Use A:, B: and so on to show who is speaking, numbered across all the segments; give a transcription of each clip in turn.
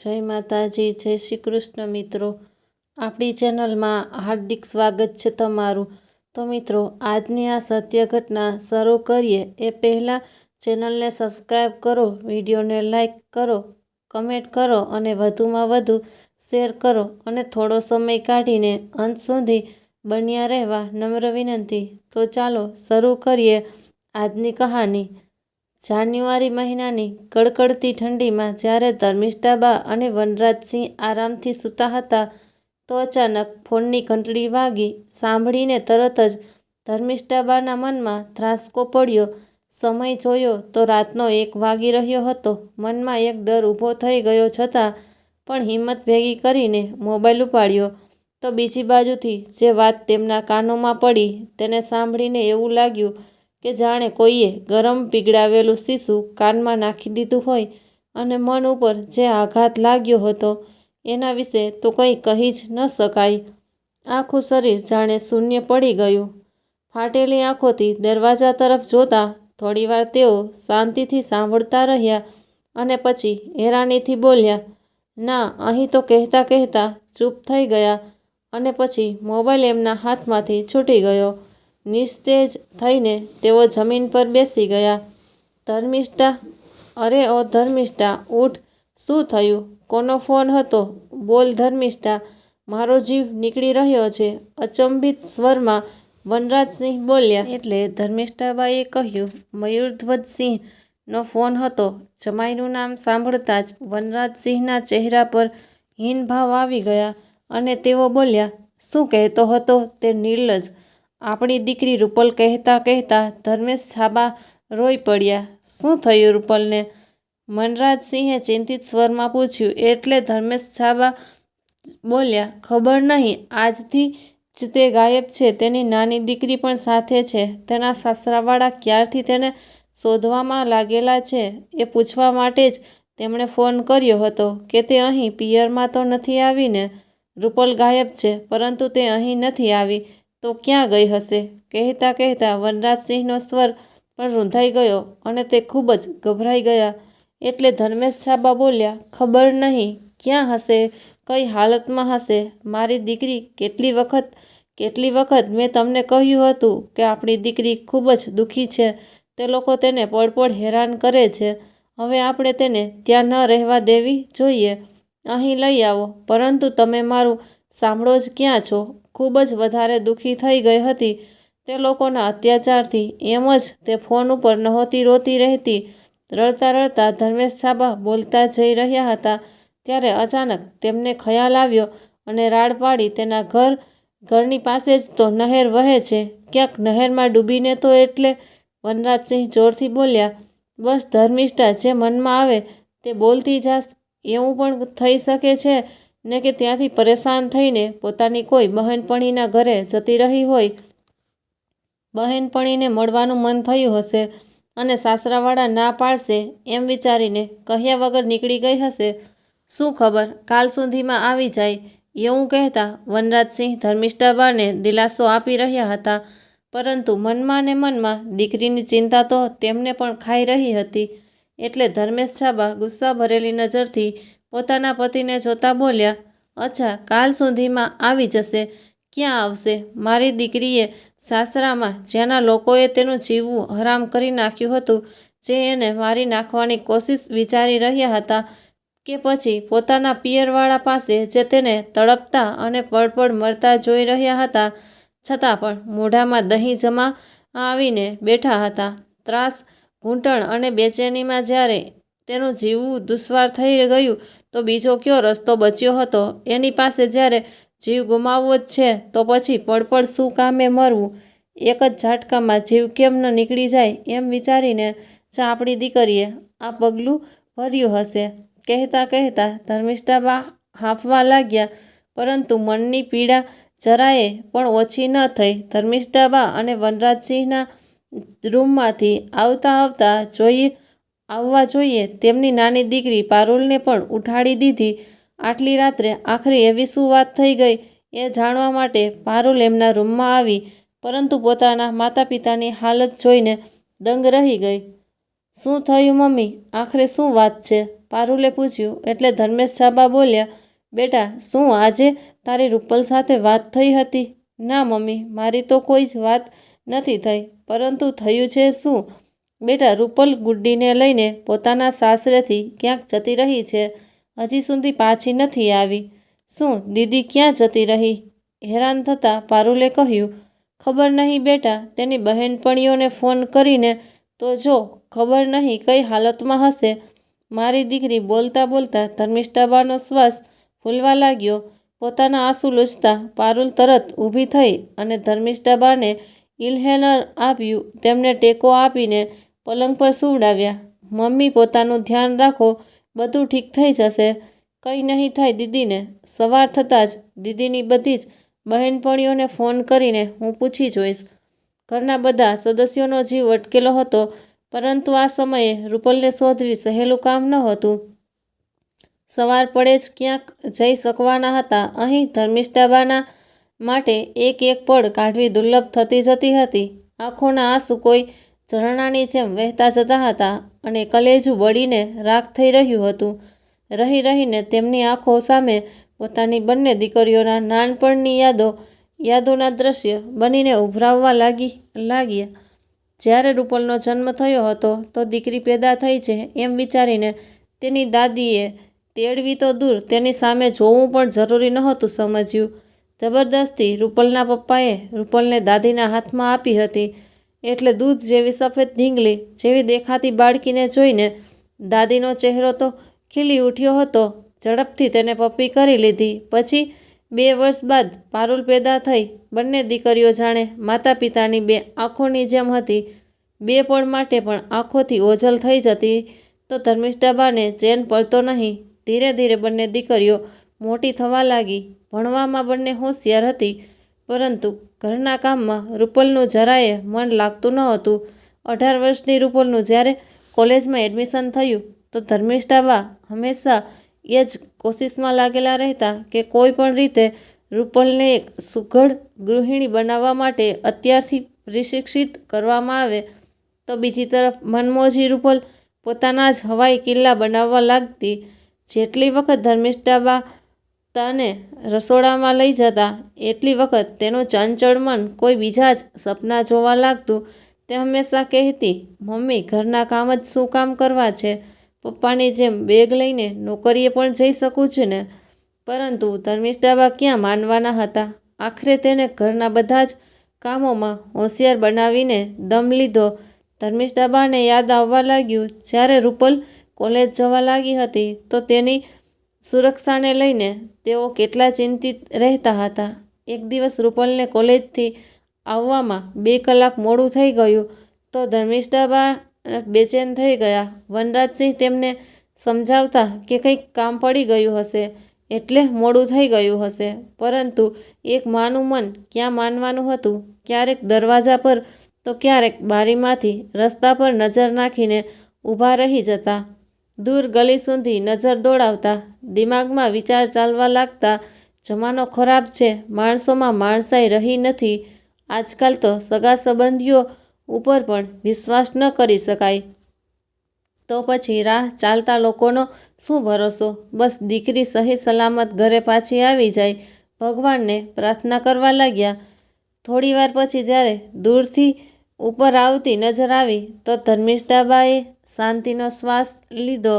A: જય માતાજી, જય શ્રી કૃષ્ણ મિત્રો. આપણી ચેનલમાં હાર્દિક સ્વાગત છે તમારું. તો મિત્રો, આજની આ સત્ય ઘટના શરૂ કરીએ એ પહેલાં ચેનલને સબસ્ક્રાઈબ કરો, વિડીયોને લાઈક કરો, કમેન્ટ કરો અને વધુમાં વધુ શેર કરો અને થોડો સમય કાઢીને અંત સુધી બન્યા રહેવા નમ્ર વિનંતી. તો ચાલો શરૂ કરીએ આજની કહાની. જાન્યુઆરી મહિનાની કડકડતી ઠંડીમાં જ્યારે ધર્મિષ્ઠાબા અને વનરાજસિંહ આરામથી સૂતા હતા તો અચાનક ફોનની ઘંટડી વાગી. સાંભળીને તરત જ ધર્મિષ્ઠાબાના મનમાં ધ્રાસકો પડ્યો. સમય જોયો તો રાતનો 1 વાગી રહ્યો હતો. મનમાં એક ડર ઊભો થઈ ગયો છતાં પણ હિંમત ભેગી કરીને મોબાઈલ ઉપાડ્યો તો બીજી બાજુથી જે વાત તેમના કાનોમાં પડી તેને સાંભળીને એવું લાગ્યું કે જાણે કોઈએ ગરમ પીગળાવેલું શીશું કાનમાં નાખી દીધું હોય અને મન ઉપર જે આઘાત લાગ્યો હતો એના વિશે તો કંઈ કહી જ ન શકાય. આખું શરીર જાણે શૂન્ય પડી ગયું. ફાટેલી આંખોથી દરવાજા તરફ જોતા થોડીવાર તેઓ શાંતિથી સાંભળતા રહ્યા અને પછી હેરાનીથી બોલ્યા, "ના." અહીં તો કહેતા કહેતા ચૂપ થઈ ગયા અને પછી મોબાઈલ એમના હાથમાંથી છૂટી ગયો. નિસ્તેજ થઈને તેઓ જમીન પર બેસી ગયા. ધર્મિષ્ઠા, "અરે ઓ ધર્મિષ્ઠા, ઊઠ. શું થયું? કોનો ફોન હતો? બોલ ધર્મિષ્ઠા, મારો જીવ નીકળી રહ્યો છે." અચંબિત સ્વરમાં વનરાજસિંહ બોલ્યા. એટલે ધર્મિષ્ઠાબાએ કહ્યું, "મયુરધ્વજસિંહનો ફોન હતો." જમાઈનું નામ સાંભળતા જ વનરાજસિંહના ચહેરા પર હીન ભાવ આવી ગયા અને તેઓ બોલ્યા, "શું કહેતો હતો તે નિર્લજ્જ?" આપણી દીકરી રૂપલ કહેતા કહેતા ધર્મેશ છાબા રોઈ પડ્યા. "શું થયું રૂપલને?" વનરાજસિંહે ચિંતિત સ્વરમાં પૂછ્યું. એટલે ધર્મેશ છાબા બોલ્યા, "ખબર નહીં. આજથી જ તે ગાયબ છે. તેની નાની દીકરી પણ સાથે છે. તેના સાસરાવાળા ક્યારથી તેને શોધવામાં લાગેલા છે એ પૂછવા માટે જ તેમણે ફોન કર્યો હતો કે તે અહીં પિયરમાં તો નથી આવી ને? રૂપલ ગાયબ છે પરંતુ તે અહીં નથી આવી તો ક્યાં ગઈ હશે?" કહેતા કહેતા વનરાજસિંહનો સ્વર પણ રૂંધાઈ ગયો અને તે ખૂબ જ ગભરાઈ ગયા. એટલે ધર્મેશ છાબા બોલ્યા, "ખબર નહીં ક્યાં હશે, કઈ હાલતમાં હશે. મારી દીકરી કેટલી વખત મેં તમને કહ્યું હતું કે આપણી દીકરી ખૂબ જ દુઃખી છે. તે લોકો તેને પળ હેરાન કરે છે. હવે આપણે તેને ત્યાં ન રહેવા દેવી જોઈએ. અહીં લઈ આવો." પરંતુ તમે મારું સાંભળો જ ક્યાં છો? ખૂબ જ વધારે દુઃખી થઈ ગઈ હતી તે લોકોના અત્યાચારથી. એમ જ તે ફોન ઉપર નહોતી રોતી રહેતી. રડતા રડતા ધર્મેશ છાબા બોલતા જઈ રહ્યા હતા ત્યારે અચાનક તેમને ખ્યાલ આવ્યો અને રાડ પાડી, "તેના ઘરની પાસે જ તો નહેર વહે છે. ક્યાંક નહેરમાં ડૂબીને તો." એટલે વનરાજસિંહ જોરથી બોલ્યા, "બસ ધર્મિષ્ઠા, જે મનમાં આવે તે બોલતી જાસ. એવું પણ થઈ શકે છે ને કે ત્યાંથી પરેશાન થઈને પોતાની કોઈ બહેનપણીના ઘરે જતી રહી હોય. બહેનપણીને મળવાનું મન થયું હશે અને સાસરાવાળા ના પાડશે એમ વિચારીને કહ્યા વગર નીકળી ગઈ હશે. શું ખબર કાલ સુધીમાં આવી જાય." એવું કહેતા વનરાજસિંહ ધર્મિષ્ઠાબાને દિલાસો આપી રહ્યા હતા પરંતુ મનમાં ને મનમાં દીકરીની ચિંતા તો તેમને પણ ખાઈ રહી હતી. એટલે ધર્મેશ છાબા ગુસ્સા ભરેલી નજરથી પોતાના પતિને જોતા બોલ્યા, "અચ્છા, કાલ સુધીમાં આવી જશે. ક્યાં આવશે? મારી દીકરીએ સાસરામાં જ્યાંના લોકોએ તેનું જીવવું હરામ કરી નાખ્યું હતું, જે એને મારી નાખવાની કોશિશ વિચારી રહ્યા હતા, કે પછી પોતાના પિયરવાળા પાસે જે તેને તડપતા અને પળ મરતા જોઈ રહ્યા હતા છતાં પણ મોઢામાં દહીં જમા આવીને બેઠા હતા. ત્રાસ, ઘૂંટણ અને બેચેનીમાં જ્યારે તેનું જીવવું દુશ્વાર થઈ ગયું તો બીજો કયો રસ્તો બચ્યો હતો? એની પાસે જ્યારે જીવ ગુમાવવો જ છે તો પછી પળ શું કામે મરવું? એક જ ઝાટકામાં જીવ કેમ ન નીકળી જાય એમ વિચારીને જ આપણી દીકરીએ આ પગલું ભર્યું હશે." કહેતા કહેતા ધર્મિષ્ઠાબા હાંફવા લાગ્યા પરંતુ મનની પીડા જરાયે પણ ઓછી ન થઈ. ધર્મિષ્ઠાબા અને વનરાજસિંહના રૂમમાંથી આવવા જોઈએ તેમની નાની દીકરી પારુલને પણ ઉઠાડી દીધી. આટલી રાત્રે આખરે એવી શું વાત થઈ ગઈ એ જાણવા માટે પારુલ એમના રૂમમાં આવી પરંતુ પોતાના માતા પિતાની હાલત જોઈને દંગ રહી ગઈ. શું થયું મમ્મી? આખરે શું વાત છે? પારુલે પૂછ્યું. એટલે ધર્મેશ છાબા બોલ્યા, બેટા, શું આજે તારી રૂપલ સાથે વાત થઈ હતી? ના મમ્મી, મારી તો કોઈ જ વાત નથી થઈ. પરંતુ થયું છે શું? બેટા, રૂપલ ગુડ્ડીને લઈને પોતાના સાસરેથી ક્યાંક જતી રહી છે. હજી સુધી પાછી નથી આવી. શું દીદી ક્યાં જતી રહી? હેરાન થતાં પારુલે કહ્યું, ખબર નહીં બેટા, તેની બહેનપણીઓને ફોન કરીને તો જો, ખબર નહીં કઈ હાલતમાં હશે. મારી દીકરી બોલતા બોલતા ધર્મિષ્ઠાબાનો શ્વાસ ફૂલવા લાગ્યો. પોતાના આંસુ લૂછતા પારુલ તરત ઊભી થઈ અને ધર્મિષ્ઠાબાને ઇન્હેલર આપ્યું. તેમને ટેકો આપીને પલંગ પર સુવડાવ્યા. મમ્મી, પોતાનું ધ્યાન રાખો, બધું ઠીક થઈ જશે. કંઈ નહીં થાય દીદીને. સવાર થતાં જ દીદીની બધી જ બહેનપણીઓને ફોન કરીને હું પૂછી જોઈશ. ઘરના બધા સદસ્યોનો જીવ અટકેલો હતો, પરંતુ આ સમયે રૂપલને શોધવી સહેલું કામ નહોતું. સવાર પડે જ ક્યાંક જઈ શકવાના હતા. અહીં ધર્મિષ્ઠાબાના માટે એક એક પળ કાઢવી દુર્લભ થતી જતી હતી. આંખોના આંસુ કોઈ ઝરણાની જેમ વહેતા જતા હતા અને કલેજું બળીને રાખ થઈ રહ્યું હતું. રહી રહીને તેમની આંખો સામે પોતાની બંને દીકરીઓના નાનપણની યાદોના દ્રશ્ય બનીને ઉભરાવવા લાગ્યા. જ્યારે રૂપલનો જન્મ થયો હતો તો દીકરી પેદા થઈ છે એમ વિચારીને તેની દાદીએ તેડવી તો દૂર, તેની સામે જોવું પણ જરૂરી નહોતું સમજ્યું. જબરદસ્તી રૂપલના પપ્પાએ રૂપલને દાદીના હાથમાં આપી હતી. એટલે દૂધ જેવી સફેદ ઢીંગલી જેવી દેખાતી બાળકીને જોઈને દાદીનો ચહેરો તો ખીલી ઉઠ્યો હતો. ઝડપથી તેને પપ્પી કરી લીધી. પછી 2 વર્ષ બાદ પારુલ પેદા થઈ. બંને દીકરીઓ જાણે માતા પિતાની બે આંખોની જેમ હતી. 2 પળ માટે પણ આંખોથી ઓઝલ થઈ જતી તો ધર્મિષ્ઠાબાને ચેન પડતો નહીં. ધીરે ધીરે બંને દીકરીઓ મોટી થવા લાગી. ભણવામાં બંને હોશિયાર હતી, પરંતુ ઘરના કામમાં રૂપલનું જરાયે મન લાગતું નહોતું. 18 વર્ષની રૂપલનું જ્યારે કોલેજમાં એડમિશન થયું તો ધર્મિષ્ઠાબા હંમેશા એ જ કોશિશમાં લાગેલા રહેતા કે કોઈ પણ રીતે રૂપલને એક સુઘડ ગૃહિણી બનાવવા માટે અત્યારથી પ્રશિક્ષિત કરવામાં આવે. તો બીજી તરફ મનમોજી રૂપલ પોતાના જ હવાઈ કિલ્લા બનાવવા લાગતી. જેટલી વખત ધર્મિષ્ઠાબા તાને રસોડામાં લઈ જતા, એટલી વખત તેનું ચંચળ મન કોઈ બીજા જ સપના જોવા લાગતું. તે હંમેશા કહેતી, મમ્મી, ઘરના કામ જ શું કામ કરવા છે? પપ્પાની જેમ બેગ લઈને નોકરીએ પણ જઈ શકું છું ને? પરંતુ ધર્મિષ્ઠાબા ક્યાં માનવાના હતા. આખરે તેને ઘરના બધા જ કામોમાં હોશિયાર બનાવીને દમ લીધો. ધર્મિષ્ઠાબાને યાદ આવવા લાગ્યું, જ્યારે રૂપલ કોલેજ જવા લાગી હતી તો તેની સુરક્ષાને લઈને તેઓ કેટલા ચિંતિત રહેતા હતા. એક દિવસ રૂપલને કોલેજથી આવવામાં 2 કલાક મોડું થઈ ગયું તો ધર્મિષ્ઠાબા બેચેન થઈ ગયા. વનરાજસિંહ તેમને સમજાવતા કે કંઈક કામ પડી ગયું હશે એટલે મોડું થઈ ગયું હશે, પરંતુ એક માનું મન ક્યાં માનવાનું હતું. ક્યારેક દરવાજા પર તો ક્યારેક બારીમાંથી રસ્તા પર નજર નાખીને ઊભા રહી જતા. દૂર ગલી સુધી નજર દોડાવતા. દિમાગમાં વિચાર ચાલવા લાગતા, જમાનો ખરાબ છે, માણસોમાં માણસાઈ રહી નથી. આજકાલ તો સગા સંબંધીઓ ઉપર પણ વિશ્વાસ ન કરી શકાય. તો પછી રાહ ચાલતા લોકોનો શું ભરોસો? બસ દીકરી સહી સલામત ઘરે પાછી આવી જાય, ભગવાનને પ્રાર્થના કરવા લાગ્યા. થોડીવાર પછી જ્યારે દૂરથી ઉપર આવતી નજર આવી તો ધર્મિષ્ઠાબાએ શાંતિનો શ્વાસ લીધો.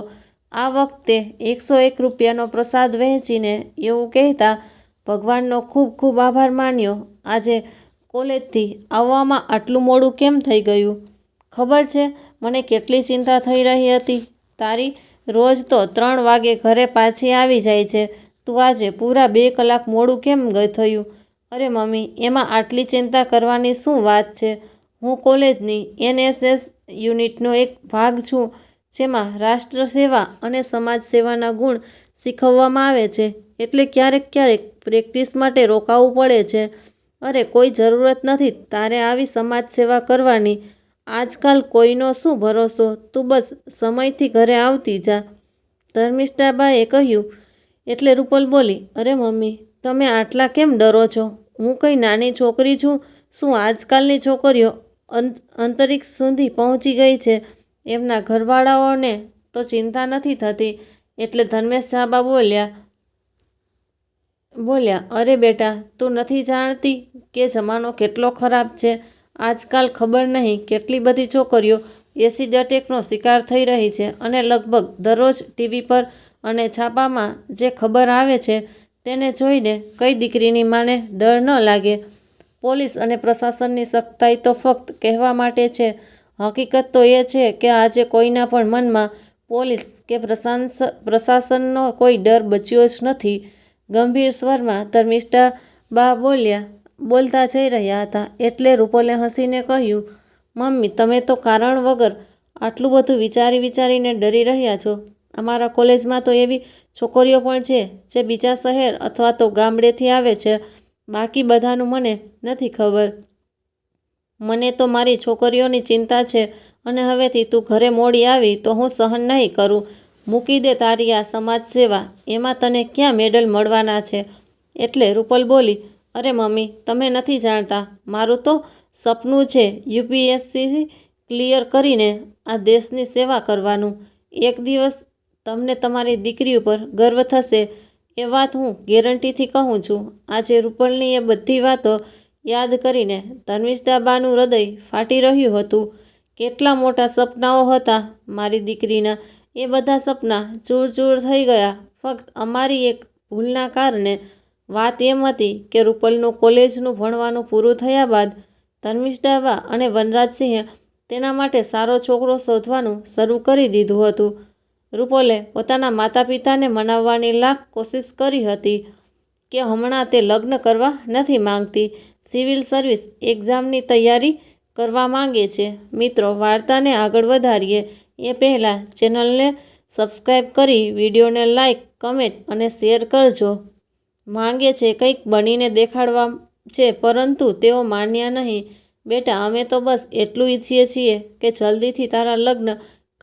A: આ વખતે 101 રૂપિયાનો પ્રસાદ વહેંચીને એવું કહેતા, ભગવાનનો ખૂબ ખૂબ આભાર માન્યો. આજે કોલેજથી આવવામાં આટલું મોડું કેમ થઈ ગયું? ખબર છે મને કેટલી ચિંતા થઈ રહી હતી. તારી રોજ તો 3 વાગે ઘરે પાછી આવી જાય છે, તું આજે પૂરા 2 કલાક મોડું કેમ થયું? અરે મમ્મી, એમાં આટલી ચિંતા કરવાની શું વાત છે? હું કોલેજની NSS યુનિટનો એક ભાગ છું, જેમાં રાષ્ટ્ર સેવા અને સમાજ સેવાના ગુણ શીખવવામાં આવે છે. એટલે ક્યારેક પ્રેક્ટિસ માટે રોકાવું પડે છે. અરે કોઈ જરૂરત નથી તારે આવી સમાજ સેવા કરવાની. આજકાલ કોઈનો શું ભરોસો? તું બસ સમયથી ઘરે આવતી જા, ધર્મિષ્ઠાબાએ કહ્યું. એટલે રૂપલ બોલી, અરે મમ્મી, તમે આટલા કેમ ડરો છો? હું કંઈ નાની છોકરી છું? શું આજકાલની છોકરીઓ અંતરિક્ષ સુધી પહોંચી ગઈ છે? એમના ઘરવાળાઓને તો ચિંતા નથી થતી. એટલે ધર્મેશ જાબા બોલ્યા, અરે બેટા, તું નથી જાણતી કે જમાનો કેટલો ખરાબ છે. આજકાલ ખબર નહીં કેટલી બધી છોકરીઓ એસિડ એટેકનો શિકાર થઈ રહી છે અને લગભગ દરરોજ ટીવી પર અને છાપામાં જે ખબર આવે છે તેને જોઈને કઈ દીકરીની માને ડર ન લાગે. પોલીસ અને પ્રશાસનની સખ્તાઈ તો ફક્ત કહેવા માટે છે. હકીકત તો એ છે કે આજે કોઈના પણ મનમાં પોલીસ કે પ્રશાસનનો કોઈ ડર બચ્યો જ નથી. ગંભીર સ્વરમાં ધર્મિષ્ઠાબા બોલતા જઈ રહ્યા હતા એટલે રૂપલે હસીને કહ્યું, મમ્મી, તમે તો કારણ વગર આટલું બધું વિચારીને ડરી રહ્યા છો. અમારા કોલેજમાં તો એવી છોકરીઓ પણ છે જે બીજા શહેર અથવા તો ગામડેથી આવે છે. બાકી બધાનું મને નથી ખબર. મને તો મારી છોકરીઓની ચિંતા છે અને હવેથી તું ઘરે મોડી આવી તો હું સહન નહીં કરું. મૂકી દે તારી આ સમાજ સેવા, એમાં તને ક્યાં મેડલ મળવાના છે. એટલે રૂપલ બોલી, અરે મમ્મી, તમે નથી જાણતા, મારું તો સપનું છે યુપીએસસી ક્લિયર કરીને આ દેશની સેવા કરવાનું. એક દિવસ તમને તમારી દીકરી ઉપર ગર્વ થશે, એ વાત હું ગેરંટીથી કહું છું. આજે રૂપલની એ બધી વાતો યાદ કરીને ધર્મિષ્ઠાબાનું હૃદય ફાટી રહ્યું હતું. કેટલા મોટા સપનાઓ હતા મારી દીકરીના, એ બધા સપના ચૂર થઈ ગયા ફક્ત અમારી એક ભૂલના કારણે. વાત એમ હતી કે રૂપલનું કોલેજનું ભણવાનું પૂરું થયા બાદ ધર્મિષ્ઠાબા અને વનરાજસિંહે તેના માટે સારો છોકરો શોધવાનું શરૂ કરી દીધું હતું. રૂપલે પોતાના માતા પિતાને મનાવવાની લાખ કોશિશ કરી હતી કે હમણાં તે લગ્ન કરવા નથી માંગતી, સિવિલ સર્વિસ એક્ઝામની તૈયારી કરવા માંગે છે. મિત્રો, વાર્તાને આગળ વધારીએ એ પહેલાં ચેનલને સબસ્ક્રાઈબ કરી વિડીયોને લાઈક, કમેન્ટ અને શેર કરજો. માંગે છે કંઈક બનીને દેખાડવા છે પરંતુ તેઓ માન્યા નહીં. બેટા, અમે તો બસ એટલું ઈચ્છીએ છીએ કે જલ્દીથી તારા લગ્ન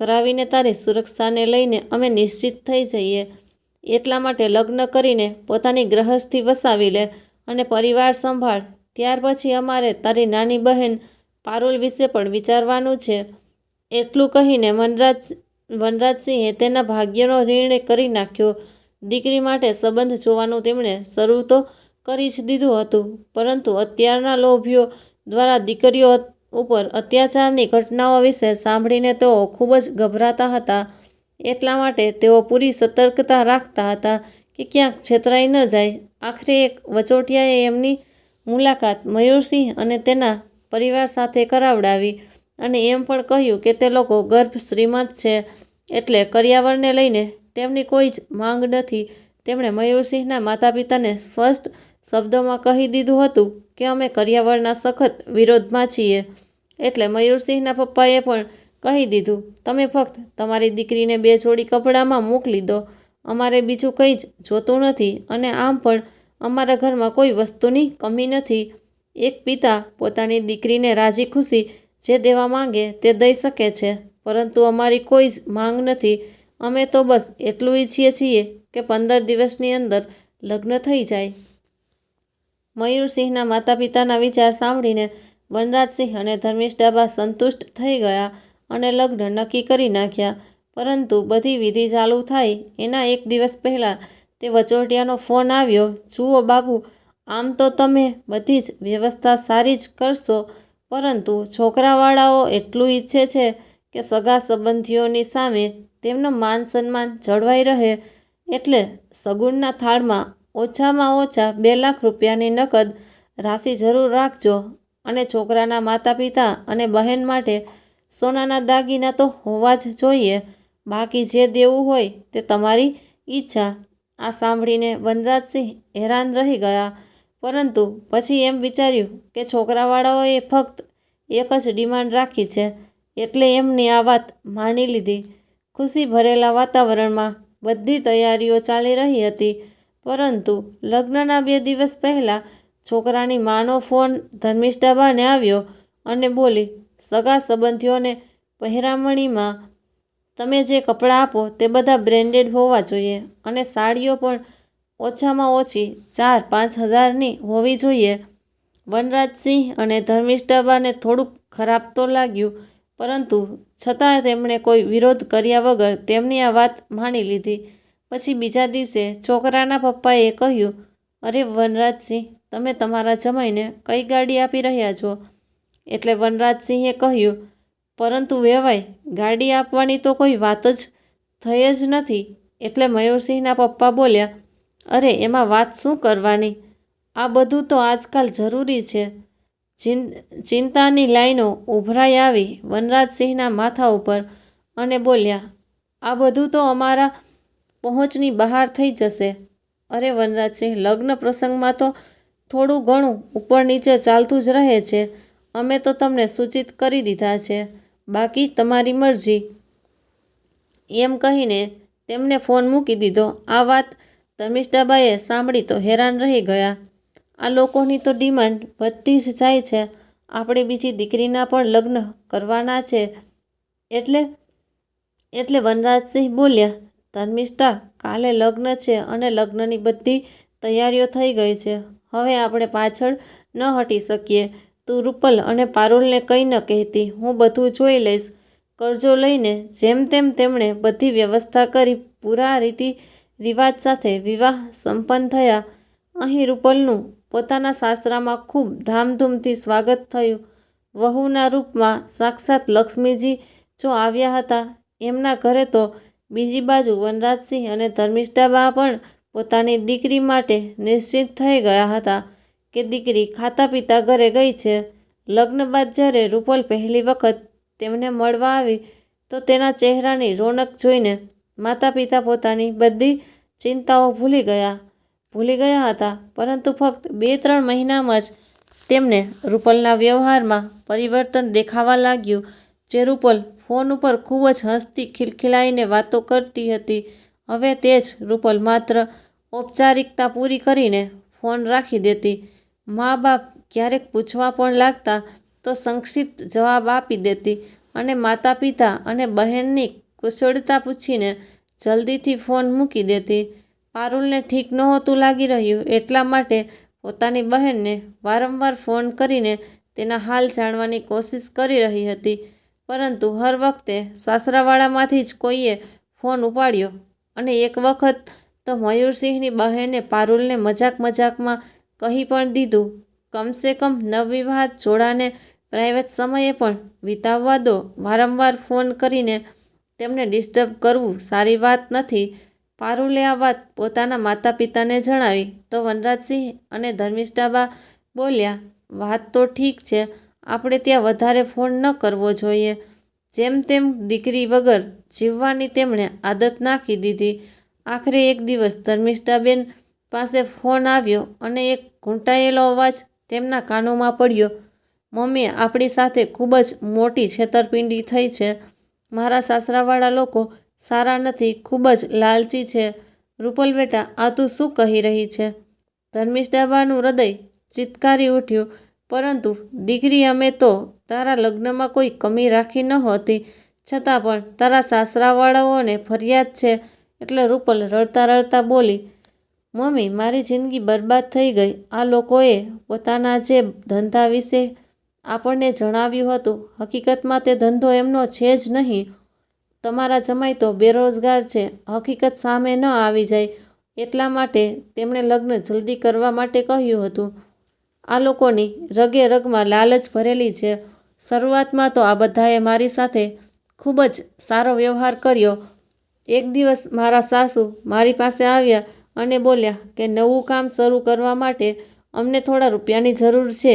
A: કરાવીને તારી સુરક્ષાને લઈને અમે નિશ્ચિત થઈ જઈએ. એટલા માટે લગ્ન કરીને પોતાની ગ્રહસ્થી વસાવી લે અને પરિવાર સંભાળ. ત્યાર પછી અમારે તારી નાની બહેન પારુલ વિશે પણ વિચારવાનું છે. એટલું કહીને વનરાજસિંહે તેના ભાગ્યનો નિર્ણય કરી નાખ્યો. દીકરી માટે સંબંધ જોવાનું તેમણે શરૂ તો કરી જ દીધું હતું, પરંતુ અત્યારના લોભીઓ દ્વારા દીકરીઓ ઉપર અત્યાચારની ઘટનાઓ વિશે સાંભળીને તેઓ ખૂબ જ ગભરાતા હતા. એટલા માટે તેઓ પૂરી સતર્કતા રાખતા હતા કે ક્યાંક છેતરાઈ ન જાય. આખરે એક વચોટિયાએ એમની મુલાકાત મયુરસિંહ અને તેના પરિવાર સાથે કરાવડાવી અને એમ પણ કહ્યું કે તે લોકો ગર્ભ શ્રીમંત છે એટલે કરિયાવરને લઈને તેમની કોઈ જ માંગ નથી. તેમણે મયુરસિંહના માતા પિતાને સ્પષ્ટ શબ્દોમાં કહી દીધું હતું કે અમે કરિયાવરના સખત વિરોધમાં છીએ. એટલે મયુરસિંહના પપ્પાએ પણ કહી દીધું, તમે ફક્ત તમારી દીકરીને 2 જોડી કપડામાં મોકલી દો, અમારે બીજું કંઈ જ જોતું નથી. અને આમ પણ અમારા ઘરમાં કોઈ વસ્તુની કમી નથી. એક પિતા પોતાની દીકરીને રાજી ખુશી જે દેવા માંગે તે દઈ શકે છે, પરંતુ અમારી કોઈ જ માંગ નથી. અમે તો બસ એટલું ઈચ્છીએ છીએ કે 15 દિવસની અંદર લગ્ન થઈ જાય. મયુરસિંહના માતા પિતાના વિચાર સાંભળીને વનરાજસિંહ અને ધર્મિષ્ઠાબા સંતુષ્ટ થઈ ગયા અને લગ્ન નક્કી કરી નાખ્યા. પરંતુ બધી વિધિ ચાલુ થાય એના એક દિવસ પહેલાં તે વચોટિયાનો ફોન આવ્યો. જુઓ બાબુ, આમ તો તમે બધી જ વ્યવસ્થા સારી જ કરશો, પરંતુ છોકરાવાળાઓ એટલું ઈચ્છે છે કે સગા સંબંધીઓની સામે તેમનું માન સન્માન જળવાઈ રહે, એટલે સગુનના થાળમાં ઓછામાં ઓછા 2 લાખ રૂપિયાની નકદ રાશિ જરૂર રાખજો અને છોકરાના માતા પિતા અને બહેન માટે સોનાના દાગીના તો હોવા જ જોઈએ. બાકી જે દેવું હોય તે તમારી ઈચ્છા. આ સાંભળીને વનરાજસિંહ હેરાન રહી ગયા, પરંતુ પછી એમ વિચાર્યું કે છોકરાવાળાઓએ ફક્ત એક જ ડિમાન્ડ રાખી છે એટલે એમની આ વાત માની લીધી. ખુશી ભરેલા વાતાવરણમાં બધી તૈયારીઓ ચાલી રહી હતી, પરંતુ લગ્નના 2 દિવસ પહેલાં છોકરાની માનો ફોન ધર્મિષ્ઠાબાને આવ્યો અને બોલી, સગા સંબંધીઓને પહેરામણીમાં તમે જે કપડાં આપો તે બધા બ્રેન્ડેડ હોવા જોઈએ અને સાડીઓ પણ ઓછામાં ઓછી 4-5 હજારની હોવી જોઈએ. વનરાજસિંહ અને ધર્મિષ્ઠાબાને થોડુંક ખરાબ તો લાગ્યું, પરંતુ છતાં તેમણે કોઈ વિરોધ કર્યા વગર તેમની આ વાત માની લીધી. પછી બીજા દિવસે છોકરાના પપ્પાએ કહ્યું, અરે વનરાજસિંહ, તમે તમારા જમાઈને કઈ ગાડી આપી રહ્યા છો? એટલે વનરાજસિંહે કહ્યું, પરંતુ વેવાઈ, ગાડી આપવાની તો કોઈ વાત જ થઈ જ નથી. એટલે મયુરસિંહના પપ્પા બોલ્યા, અરે એમાં વાત શું કરવાની? આ બધું તો આજકાલ જરૂરી છે. ચિંતાની લાઈનો ઉભરાઈ આવી વનરાજસિંહના માથા ઉપર અને બોલ્યા, આ બધું તો અમારા પહોંચની બહાર થઈ જશે. અરે વનરાજસિંહ, લગ્ન પ્રસંગમાં તો થોડું ઘણું ઉપર નીચે ચાલતું જ રહે છે. અમે તો તમને સૂચિત કરી દીધા છે, બાકી તમારી મરજી. એમ કહીને તેમને ફોન મૂકી દીધો. આ વાત ધર્મિષ્ઠાબાઈએ સાંભળી તો હેરાન રહી ગયા. આ લોકોની તો ડિમાન્ડ વધતી જ જાય છે. આપણે બીજી દીકરીના પણ લગ્ન કરવાના છે. એટલે વનરાજસિંહ બોલ્યા, ધર્મિષ્ઠા, કાલે લગ્ન છે અને લગ્નની બધી તૈયારીઓ થઈ ગઈ છે. હવે આપણે પાછળ ન હટી શકીએ. તું રૂપલ અને પારુલને કંઈ ન કહેતી, હું બધું જોઈ લઈશ. કરજો લઈને જેમ તેમ તેમણે બધી વ્યવસ્થા કરી. પૂરા રીતિ રિવાજ સાથે વિવાહ સંપન્ન થયા. અહીં રૂપલનું પોતાના સાસરામાં ખૂબ ધામધૂમથી સ્વાગત થયું. વહુના રૂપમાં સાક્ષાત લક્ષ્મીજી જો આવ્યા હતા. એમના ઘરે તો બીજી બાજુ વનરાજસિંહ અને ધર્મિષ્ઠાબા પણ પોતાની દીકરી માટે નિશ્ચિત થઈ ગયા હતા કે દીકરી ખાતા પીતા ઘરે ગઈ છે. લગ્ન બાદ જ્યારે રૂપલ પહેલી વખત તેમને મળવા આવી તો તેના ચહેરાની રોનક જોઈને માતા પિતા પોતાની બધી ચિંતાઓ ભૂલી ગયા હતા. પરંતુ ફક્ત 2-3 મહિનામાં જ તેમને રૂપલના વ્યવહારમાં પરિવર્તન દેખાવા લાગ્યું. જે રૂપલ ફોન ઉપર ખૂબ જ હસતી ખિલખિલાઈને વાતો કરતી હતી, હવે તે જ રૂપલ માત્ર ઔપચારિકતા પૂરી કરીને ફોન રાખી દેતી. મા બાપ ક્યારેક પૂછવા પણ લાગતા તો સંક્ષિપ્ત જવાબ આપી દેતી અને માતા પિતા અને બહેનની કુશળતા પૂછીને જલ્દીથી ફોન મૂકી દેતી. પારુલને ઠીક નહોતું લાગી રહ્યું એટલા માટે પોતાની બહેનને વારંવાર ફોન કરીને તેના હાલ જાણવાની કોશિશ કરી રહી હતી. પરંતુ હર વખતે સાસરાવાળામાંથી જ કોઈએ ફોન ઉપાડ્યો અને એક વખત તો મયુરસિંહની બહેને પારુલને મજાકમાં કહી પણ દીધું, કમસે કમ નવવિવાહિત જોડાને પ્રાઇવેટ સમયે પણ વિતાવવા દો. વારંવાર ફોન કરીને તેમને ડિસ્ટર્બ કરવું સારી વાત નથી. પારુલે આ વાત પોતાના માતા પિતાને જણાવી તો વનરાજસિંહ અને ધર્મિષ્ઠાબા બોલ્યા, વાત તો ઠીક છે, આપણે ત્યાં વધારે ફોન ન કરવો જોઈએ. જેમ તેમ દીકરી વગર જીવવાની તેમણે આદત નાખી દીધી. આખરે એક દિવસ ધર્મિષ્ઠાબેન પાસે ફોન આવ્યો અને એક ઘૂંટાયેલો અવાજ તેમના કાનોમાં પડ્યો, મમ્મી, આપણી સાથે ખૂબ જ મોટી છેતરપિંડી થઈ છે. મારા સાસરાવાળા લોકો સારા નથી, ખૂબ જ લાલચી છે. રૂપલ બેટા, આ તું શું કહી રહી છે? ધર્મિષ્ઠાબાનું હૃદય ચિત્કારી ઉઠ્યું. પરંતુ દીકરી, અમે તો તારા લગ્નમાં કોઈ કમી રાખી નહોતી, છતાં પણ તારા સાસરાવાળાઓને ફરિયાદ છે. એટલે રૂપલ રડતા રડતા બોલી, મમ્મી, મારી જિંદગી બરબાદ થઈ ગઈ. આ લોકોએ પોતાના જે ધંધા વિશે આપણને જણાવ્યું હતું, હકીકતમાં તે ધંધો એમનો છે જ નહીં. તમારા જમાઈ તો બેરોજગાર છે. હકીકત સામે ન આવી જાય એટલા માટે તેમણે લગ્ન જલ્દી કરવા માટે કહ્યું હતું. આ લોકોની રગે રગમાં લાલચ ભરેલી છે. શરૂઆતમાં તો આ બધાએ મારી સાથે ખૂબ જ સારો વ્યવહાર કર્યો. એક દિવસ મારા સાસુ મારી પાસે આવ્યા અને બોલ્યા કે નવું કામ શરૂ કરવા માટે અમને થોડા રૂપિયાની જરૂર છે,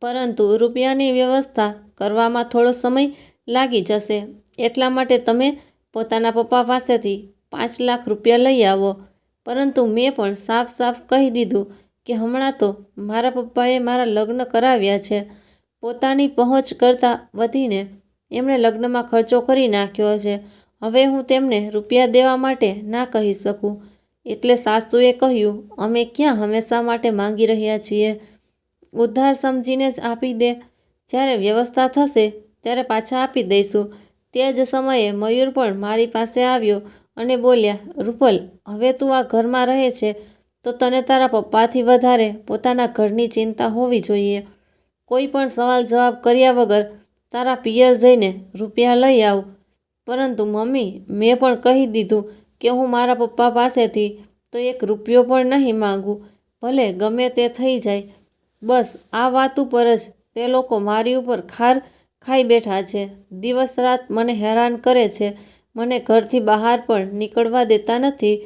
A: પરંતુ રૂપિયાની વ્યવસ્થા કરવામાં થોડો સમય લાગી જશે. એટલા માટે તમે પોતાના પપ્પા પાસેથી 5 લાખ રૂપિયા લઈ આવો. પરંતુ મેં પણ સાફ કહી દીધું કે હમણાં તો મારા પપ્પાએ મારા લગ્ન કરાવ્યા છે. પોતાની પહોંચ કરતાં વધીને એમણે લગ્નમાં ખર્ચો કરી નાખ્યો છે. હવે હું તેમને રૂપિયા દેવા માટે ના કહી શકું. એટલે સાસુએ કહ્યું, અમે ક્યાં હંમેશા માટે માંગી રહ્યા છીએ, ઉધાર સમજીને જ આપી દે. જ્યારે વ્યવસ્થા થશે ત્યારે પાછા આપી દઈશું. તે જ સમયે મયુર પણ મારી પાસે આવ્યો અને બોલ્યા, રૂપલ, હવે તું આ ઘરમાં રહે છે તો તને તારા પપ્પાથી વધારે પોતાના ઘરની ચિંતા હોવી જોઈએ. કોઈ પણ સવાલ જવાબ કર્યા વગર તારા પિયર જઈને રૂપિયા લઈ આવ. પરંતુ મમ્મી, મેં પણ કહી દીધું કે હું મારા પપ્પા પાસેથી તો 1 રૂપિયો પણ નહીં માંગું, ભલે ગમે તે થઈ જાય. બસ આ વાત ઉપર જ તે લોકો મારી ઉપર ખાર ખાઈ બેઠા છે. દિવસ રાત મને હેરાન કરે છે. મને ઘરથી બહાર પણ નીકળવા દેતા નથી.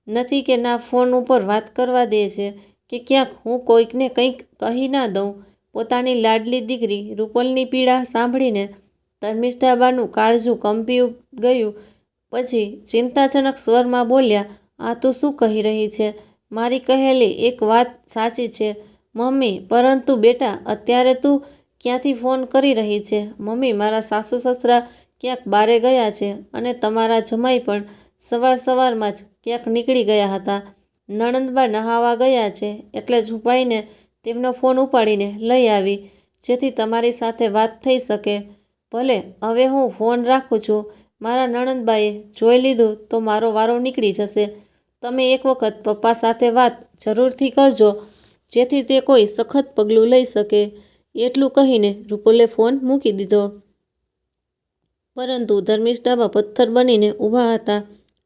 A: નથી કે ના ફોન ઉપર વાત કરવા દે છે કે ક્યાંક હું કોઈકને કંઈક કહી ના દઉં. પોતાની લાડલી દીકરી રૂપલની પીડા સાંભળીને ધર્મિષ્ઠાબાનું કાળજું કંપી ગયું. પછી ચિંતાજનક સ્વરમાં બોલ્યા, આ તું શું કહી રહી છે? મારી કહેલી એક વાત સાચી છે મમ્મી, પરંતુ બેટા અત્યારે તું ક્યાંથી ફોન કરી રહી છે? મમ્મી, મારા સાસુ સસરા ક્યાંક બારે ગયા છે અને તમારા જમાઈ પણ સવારમાં જ ક્યાંક નીકળી ગયા હતા. નણંદબા નહાવા ગયા છે એટલે ઝૂંપાઈને તેમનો ફોન ઉપાડીને લઈ આવી, જેથી તમારી સાથે વાત થઈ શકે. ભલે હવે હું ફોન રાખું છું. મારા નણંદબાએ જોઈ લીધું તો મારો વારો નીકળી જશે. તમે એક વખત પપ્પા સાથે વાત જરૂરથી કરજો, જેથી તે કોઈ સખત પગલું લઈ શકે. એટલું કહીને રૂપલે ફોન મૂકી દીધો. પરંતુ ધર્મિષ્ઠાબા પથ્થર બનીને ઊભા હતા.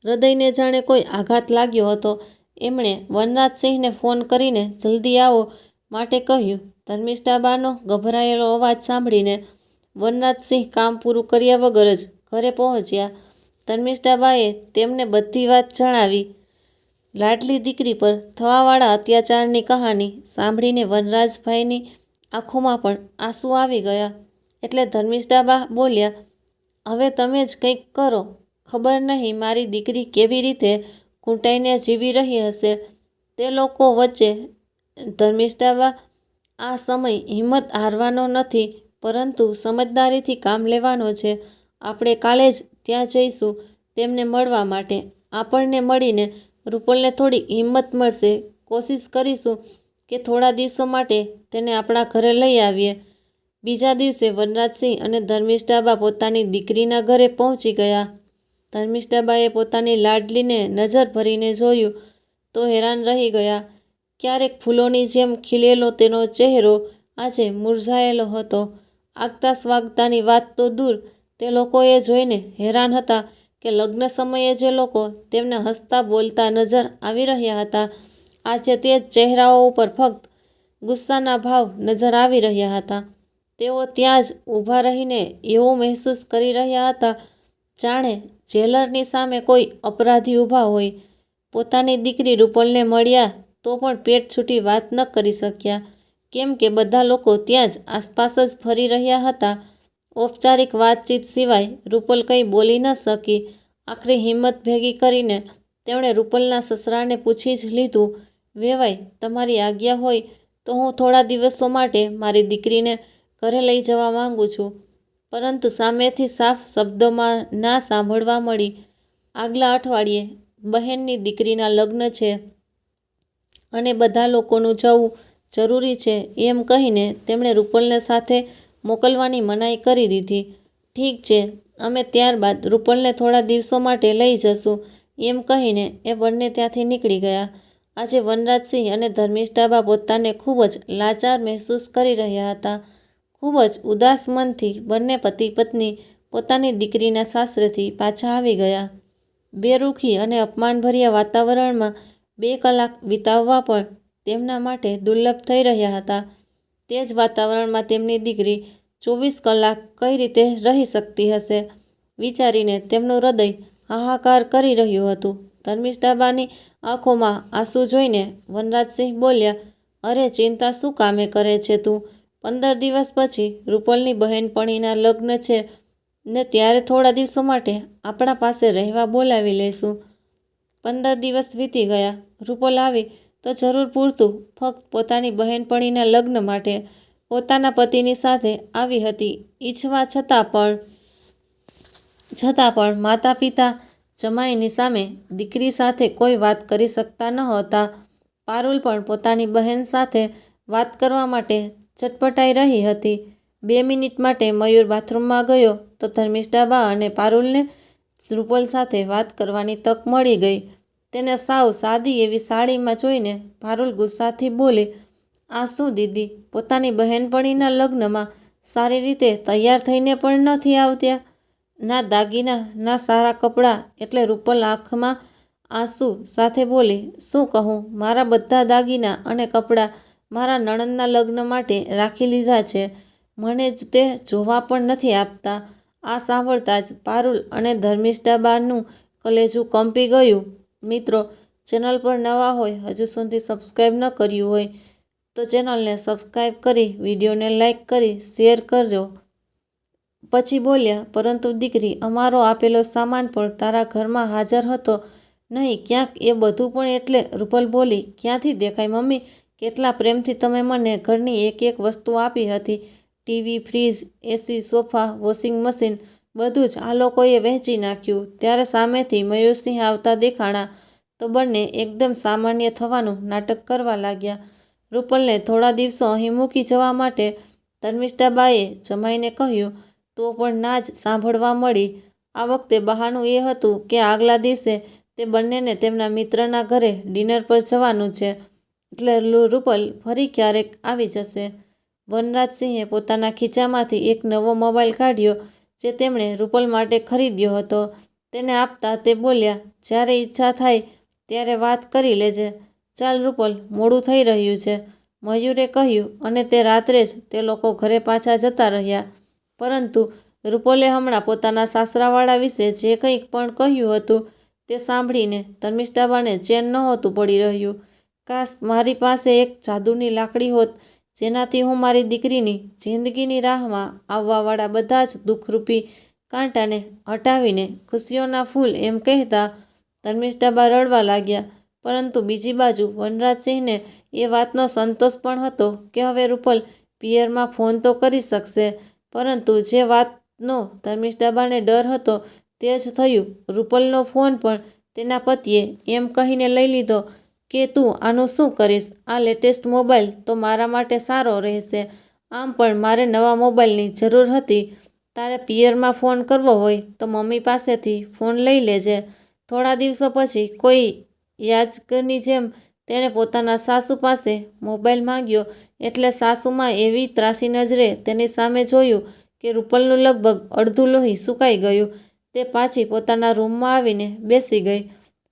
A: હૃદયને જાણે કોઈ આઘાત લાગ્યો હતો. એમણે વનરાજસિંહને ફોન કરીને જલ્દી આવો માટે કહ્યું. ધર્મિષ્ઠાબાનો ગભરાયેલો અવાજ સાંભળીને વનરાજસિંહ કામ પૂરું કર્યા વગર જ ઘરે પહોંચ્યા. ધર્મિષ્ઠાબાએ તેમને બધી વાત જણાવી. લાડલી દીકરી પર થવાવાળા અત્યાચારની કહાની સાંભળીને વનરાજભાઈની આંખોમાં પણ આંસુ આવી ગયા. એટલે ધર્મિષ્ઠાબા બોલ્યા, હવે તમે જ કંઈક કરો. ખબર નહીં મારી દીકરી કેવી રીતે ઘૂંટાઈને જીવી રહી હશે તે લોકો વચ્ચે. ધર્મિષ્ઠાબા, આ સમય હિંમત હારવાનો નથી, પરંતુ સમજદારીથી કામ લેવાનો છે. આપણે કાલે જ ત્યાં જઈશું તેમને મળવા માટે. આપણને મળીને રૂપલને થોડી હિંમત મળશે. કોશિશ કરીશું કે થોડા દિવસો માટે તેને આપણા ઘરે લઈ આવીએ. બીજા દિવસે વનરાજસિંહ અને ધર્મિષ્ઠાબા પોતાની દીકરીના ઘરે પહોંચી ગયા. ધર્મિષ્ઠાબાએ પોતાની લાડલીને નજર ભરીને જોયું તો હેરાન રહી ગયા. ક્યારેક ફૂલોની જેમ ખીલેલો તેનો ચહેરો આજે મુરઝાયેલો હતો. આગતા સ્વાગતાની વાત તો દૂર, તે લોકોએ જોઈને હેરાન હતા કે લગ્ન સમયે જે લોકો તેમને હસતા બોલતા નજર આવી રહ્યા હતા, આજે તે ચહેરાઓ ઉપર ફક્ત ગુસ્સાના ભાવ નજર આવી રહ્યા હતા. તેઓ ત્યાં જ ઊભા રહીને એવું મહેસૂસ કરી રહ્યા હતા જાણે જેલરની સામે કોઈ અપરાધી ઊભા હોય. પોતાની દીકરી રૂપલને મળ્યા તો પણ પેટ છૂટી વાત ન કરી શક્યા, કેમ કે બધા લોકો ત્યાં જ આસપાસ જ ફરી રહ્યા હતા. ઔપચારિક વાતચીત સિવાય રૂપલ કંઈ બોલી ન શકી. આખરે હિંમત ભેગી કરીને તેમણે રૂપલના સસરાને પૂછી જ લીધું, વેવાઈ, તમારી આજ્ઞા હોય તો હું થોડા દિવસો માટે મારી દીકરીને ઘરે લઈ જવા માંગુ છું. પરંતુ સામેથી સાફ શબ્દોમાં ના સાંભળવા મળી. આગલા અઠવાડિયે બહેનની દીકરીના લગ્ન છે અને બધા લોકોનું જવું જરૂરી છે, એમ કહીને તેમણે રૂપલને સાથે મોકલવાની મનાઈ કરી દીધી. ઠીક છે, અમે ત્યારબાદ રૂપલને થોડા દિવસો માટે લઈ જશું, એમ કહીને એ બંને ત્યાંથી નીકળી ગયા. આજે વનરાજસિંહ અને ધર્મિષ્ઠાબા પોતાને ખૂબ જ લાચાર મહેસૂસ કરી રહ્યા હતા. ખૂબ જ ઉદાસ મનથી બંને પતિ પત્ની પોતાની દીકરીના સાસરેથી પાછા આવી ગયા. બેરુખી અને અપમાનભર્યા વાતાવરણમાં 2 કલાક વિતાવવા પણ તેમના માટે દુર્લભ થઈ રહ્યા હતા. તે જ વાતાવરણમાં તેમની દીકરી 24 કલાક કઈ રીતે રહી શકતી હશે, વિચારીને તેમનું હૃદય હાહાકાર કરી રહ્યું હતું. ધર્મિષ્ઠાબાની આંખોમાં આંસુ જોઈને વનરાજસિંહ બોલ્યા, અરે ચિંતા શું કામે કરે છે તું? 15 દિવસ પછી રૂપલની બહેનપણીના લગ્ન છે ને ત્યારે થોડા દિવસો માટે આપણા પાસે રહેવા બોલાવી લઈશું. 15 દિવસ વીતી ગયા. રૂપલ આવી તો જરૂર પૂરતું ફક્ત પોતાની બહેનપણીના લગ્ન માટે પોતાના પતિની સાથે આવી હતી. ઈચ્છવા છતાં પણ માતા પિતા જમાઈની સામે દીકરી સાથે કોઈ વાત કરી શકતા નહોતા. પારુલ પણ પોતાની બહેન સાથે વાત કરવા માટે ચટપટાઈ રહી હતી. 2 મિનિટ માટે મયુર બાથરૂમમાં ગયો તો ધર્મિષ્ઠાબા અને પારુલને રૂપલ સાથે વાત કરવાની તક મળી ગઈ. તેને સાવ સાદી એવી સાડીમાં જોઈને પારુલ ગુસ્સાથી બોલી, આ શું દીદી, પોતાની બહેનપણીના લગ્નમાં સારી રીતે તૈયાર થઈને પણ નથી આવતા. ના દાગીના, ના સારા કપડાં. એટલે રૂપલ આંખમાં આંસુ સાથે બોલી, શું કહું? મારા બધા દાગીના અને કપડાં મારા નણંદના લગ્ન માટે રાખી લીધા છે. મને જ તે જોવા પણ નથી આપતા. આ સાંભળતા જ પારુલ અને ધર્મિષ્ઠાબાનું કલેજું કંપી ગયું. મિત્રો, ચેનલ પર નવા હોય, હજુ સુધી સબસ્ક્રાઈબ ન કર્યું હોય તો ચેનલને સબસ્ક્રાઈબ કરી, વિડીયોને લાઈક કરી, શેર કરજો. પછી બોલ્યા, પરંતુ દીકરી, અમારો આપેલો સામાન પણ તારા ઘરમાં હાજર હતો નહીં ક્યાંક, એ બધું પણ. એટલે રૂપલ બોલી, ક્યાંથી દેખાય મમ્મી? કેટલા પ્રેમથી તમે મને ઘરની એક એક વસ્તુ આપી હતી. ટીવી, ફ્રીજ, એસી, સોફા, વોશિંગ મશીન, બધું જ આ લોકોએ વહેંચી નાખ્યું. ત્યારે સામેથી મયુરસિંહ આવતા દેખાણા તો બંને એકદમ સામાન્ય થવાનું નાટક કરવા લાગ્યા. રૂપલને થોડા દિવસો અહીં મૂકી જવા માટે ધર્મિષ્ઠાબાએ જમાઈને કહ્યું તો પણ ના જ સાંભળવા મળી. આ વખતે બહાનું એ હતું કે આગલા દિવસે તે બંનેને તેમના મિત્રના ઘરે ડિનર પર જવાનું છે, એટલે રૂપલ ફરી ક્યારેક આવી જશે. વનરાજસિંહે પોતાના ખીચામાંથી એક નવો મોબાઈલ કાઢ્યો જે તેમણે રૂપલ માટે ખરીદ્યો હતો. તેને આપતા તે બોલ્યા, જ્યારે ઈચ્છા થાય ત્યારે વાત કરી લેજે. ચાલ રૂપલ, મોડું થઈ રહ્યું છે, મયુરે કહ્યું અને તે રાત્રે જ તે લોકો ઘરે પાછા જતા રહ્યા. પરંતુ રૂપલે હમણાં પોતાના સાસરાવાળા વિશે જે કંઈ પણ કહ્યું હતું તે સાંભળીને ધર્મિષ્ઠાબાને ચેન નહોતું પડી રહ્યું. કાશ મારી પાસે એક જાદુની લાકડી હોત જેનાથી હું મારી દીકરીની જિંદગીની રાહમાં આવવાવાળા બધા જ દુઃખરૂપી કાંટાને હટાવીને ખુશીઓના ફૂલ. એમ કહેતા ધર્મિષ્ઠાબા રડવા લાગ્યા. પરંતુ બીજી બાજુ વનરાજસિંહને એ વાતનો સંતોષ પણ હતો કે હવે રૂપલ પિયરમાં ફોન તો કરી શકશે. પરંતુ જે વાતનો ધર્મિષ્ઠાબાને ડર હતો તે જ થયું. રૂપલનો ફોન પણ તેના પતિએ એમ કહીને લઈ લીધો કે તું આનું શું કરીશ? આ લેટેસ્ટ મોબાઈલ તો મારા માટે સારો રહેશે. આમ પણ મારે નવા મોબાઈલની જરૂર હતી. તારે પિયરમાં ફોન કરવો હોય તો મમ્મી પાસેથી ફોન લઈ લેજે. થોડા દિવસો પછી કોઈ યાચકની જેમ તેણે પોતાના સાસુ પાસે મોબાઈલ માંગ્યો એટલે સાસુમાં એવી ત્રાસી નજરે તેની સામે જોયું કે રૂપલનું લગભગ અડધું લોહી સુકાઈ ગયું. તે પાછી પોતાના રૂમમાં આવીને બેસી ગઈ.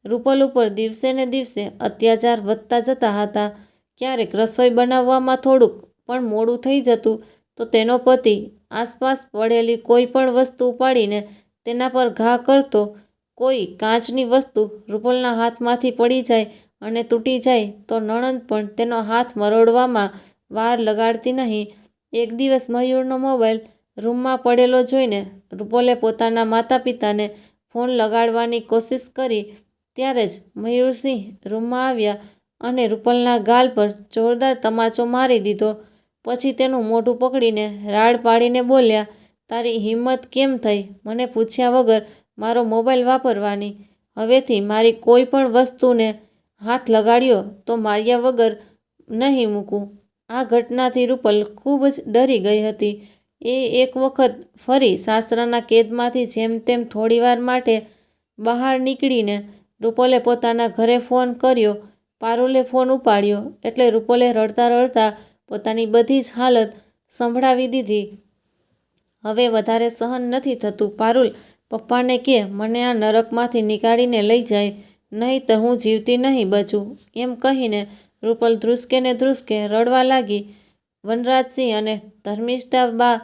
A: રૂપલ ઉપર દિવસે ને દિવસે અત્યાચાર વધતા જતા હતા. ક્યારેક રસોઈ બનાવવામાં થોડુંક પણ મોડું થઈ જતું તો તેનો પતિ આસપાસ પડેલી કોઈ પણ વસ્તુ ઉપાડીને તેના પર ઘા કરતો. કોઈ કાચની વસ્તુ રૂપલના હાથમાંથી પડી જાય અને તૂટી જાય તો નણંદ પણ તેનો હાથ મરોડવામાં વાર લગાડતી નહીં. એક દિવસ મયુરનો મોબાઈલ રૂમમાં પડેલો જોઈને રૂપલે પોતાના માતા પિતાને ફોન લગાડવાની કોશિશ કરી. ત્યારે જ મયુરસિંહ રૂમમાં આવ્યા અને રૂપલના ગાલ પર જોરદાર તમાચો મારી દીધો. પછી તેનું મોઢું પકડીને રાડ પાડીને બોલ્યા, તારી હિંમત કેમ થઈ મને પૂછ્યા વગર મારો મોબાઈલ વાપરવાની? હવેથી મારી કોઈ પણ વસ્તુને હાથ લગાડ્યો તો માર્યા વગર નહીં મૂકું. આ ઘટનાથી રૂપલ ખૂબ જ ડરી ગઈ હતી. એ એક વખત ફરી સાસરાના કેદમાંથી જેમ તેમ થોડીવાર માટે બહાર નીકળીને રૂપલે પોતાના ઘરે ફોન કર્યો. પારુલે ફોન ઉપાડ્યો એટલે રૂપલે રડતા રડતા પોતાની બધી જ હાલત સંભળાવી દીધી. હવે વધારે સહન નથી થતું. પારુલ, પપ્પાને કે મને આ નરકમાંથી નીકાળીને લઈ જાય, નહીંતર હું જીવતી નહીં બચું. એમ કહીને રૂપલ ધ્રુસકે ને ધ્રુસકે રડવા લાગી. વનરાજસિંહ અને ધર્મિષ્ઠાબા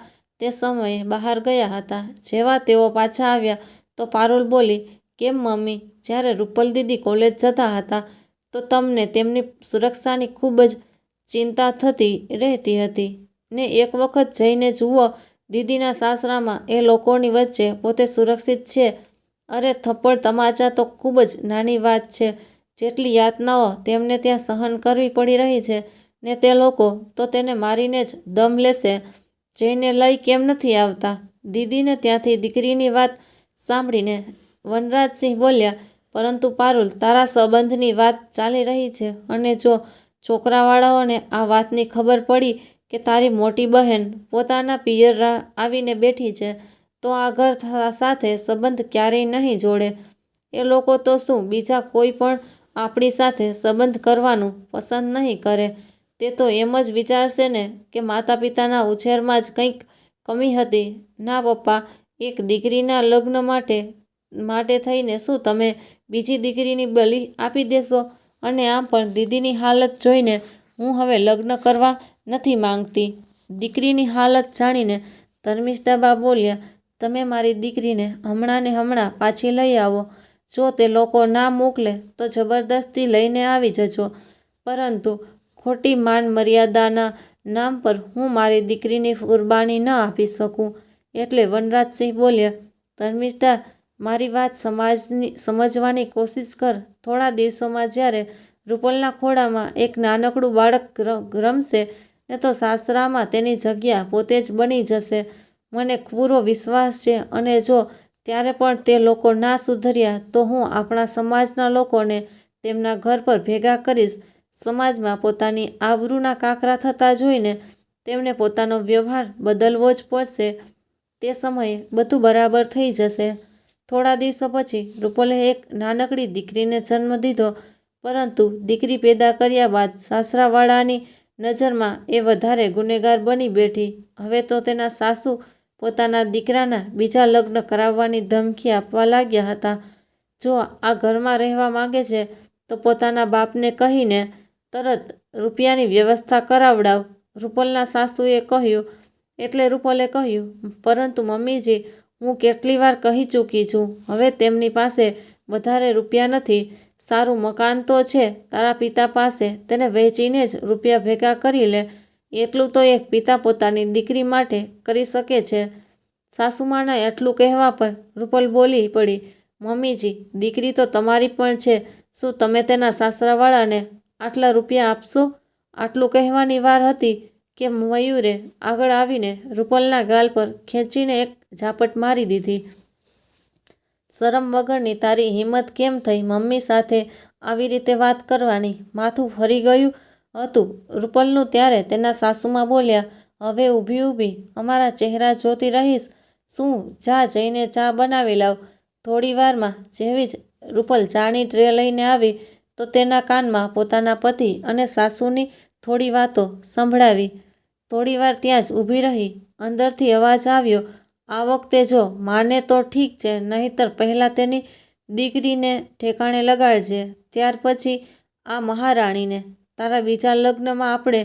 A: તે સમયે બહાર ગયા હતા. જેવા તેઓ પાછા આવ્યા તો પારુલ બોલી, કેમ મમ્મી, જ્યારે રૂપલ દીદી કોલેજ જતા હતા તો તમને તેમની સુરક્ષાની ખૂબ જ ચિંતા થતી રહેતી હતી ને એક વખત જઈને જુઓ દીદીના સાસરામાં એ લોકોની વચ્ચે પોતે સુરક્ષિત છે. અરે થપ્પડ તમાચા તો ખૂબ જ નાની વાત છે. જેટલી યાતનાઓ તેમને ત્યાં સહન કરવી પડી રહી છે ને તે લોકો તો તેને મારીને જ દમ લેશે. જઈને લઈ કેમ નથી આવતા? દીદીને ત્યાંથી દીકરીની વાત સાંભળીને વનરાજસિંહ બોલ્યા, પરંતુ પારુલ, તારા સંબંધની વાત ચાલી રહી છે અને જો છોકરાવાળાઓને આ વાતની ખબર પડી કે તારી મોટી બહેન પોતાના પિયર આવીને બેઠી છે તો આ ઘર સાથે સંબંધ ક્યારેય નહીં જોડે. એ લોકો તો શું બીજા કોઈ પણ આપણી સાથે સંબંધ કરવાનું પસંદ નહીં કરે. તે તો એમ જ વિચારશે ને કે માતા પિતાના ઉછેરમાં જ કંઈક કમી હતી. ના પપ્પા, એક દીકરીના લગ્ન માટે થઈને શું તમે બીજી દીકરીની બલી આપી દેશો? અને આમ પણ દીદીની હાલત જોઈને હું હવે લગ્ન કરવા નથી માંગતી. દીકરીની હાલત જાણીને ધર્મિષ્ઠાબા બોલ્યા, તમે મારી દીકરીને હમણાં ને હમણાં પાછી લઈ આવો. જો તે લોકો ના મોકલે તો જબરદસ્તી લઈને આવી જજો, પરંતુ ખોટી માન મર્યાદાના નામ પર હું મારી દીકરીની કુરબાની ન આપી શકું. એટલે વનરાજસિંહ બોલ્યા, ધર્મિષ્ઠા, મારી વાત સમજવાની કોશિશ કર. થોડા દિવસોમાં જ્યારે રૂપલના ખોળામાં એક નાનકડું બાળક રમશે ને તો સાસરામાં તેની જગ્યા પોતે જ બની જશે. મને પૂરો વિશ્વાસ છે, અને જો ત્યારે પણ તે લોકો ના સુધર્યા તો હું આપણા સમાજના લોકોને તેમના ઘર પર ભેગા કરીશ. સમાજમાં પોતાની આબરૂના કાકરા થતા જોઈને તેમને પોતાનો વ્યવહાર બદલવો જ પડશે. તે સમયે બધું બરાબર થઈ જશે. થોડા દિવસો પછી રૂપલે એક નાનકડી દીકરીને જન્મ દીધો, પરંતુ દીકરી પેદા કર્યા બાદ સાસરાવાળાની નજરમાં એ વધારે ગુનેગાર બની બેઠી. હવે તો તેના સાસુ પોતાના દીકરાના બીજા લગ્ન કરાવવાની ધમકી આપવા લાગ્યા હતા. જો આ ઘરમાં રહેવા માંગે છે તો પોતાના બાપને કહીને તરત રૂપિયાની વ્યવસ્થા કરાવડાવ. રૂપલના સાસુએ કહ્યું. એટલે રૂપલે કહ્યું, પરંતુ મમ્મીજી, હું કેટલી વાર કહી ચૂકી છું. હવે તેમની પાસે વધારે રૂપિયા નથી. સારું મકાન તો છે તારા પિતા પાસે, તેને વેચીને જ રૂપિયા ભેગા કરી લે. એટલું તો એક પિતા પોતાની દીકરી માટે કરી શકે છે. સાસુમાના એટલું કહેવા પર રૂપલ બોલી પડી, મમ્મીજી, દીકરી તો તમારી પણ છે. શું તમે તેના સાસરાવાળાને આટલા રૂપિયા આપશો? આટલું કહેવાની વાર હતી કે મયુરે આગળ આવીને રૂપલના ગાલ પર ખેંચીને એક ઝાપટ મારી દીધી. શરમ વગરની તારી હિંમત કેમ થઈ મમ્મી સાથે આવી રીતે વાત કરવાની? માથું ફરી ગયું હતું રૂપલનું ત્યારે તેના સાસુમાં બોલ્યા, હવે ઊભી અમારા ચહેરા જોતી રહીશ શું? જા જઈને ચા બનાવી લાવ. થોડી વારમાં જેવી જ રૂપલ ચાની ટ્રે લઈને આવી તો તેના કાનમાં પોતાના પતિ અને સાસુની થોડી વાતો સંભળાવી. થોડી વાર ત્યાં જ ઊભી રહી. અંદરથી અવાજ આવ્યો, આ વખતે જો માને તો ઠીક છે, નહીંતર પહેલાં તેની દીકરીને ઠેકાણે લગાડજે, ત્યાર પછી આ મહારાણીને. તારા બીજા લગ્નમાં આપણે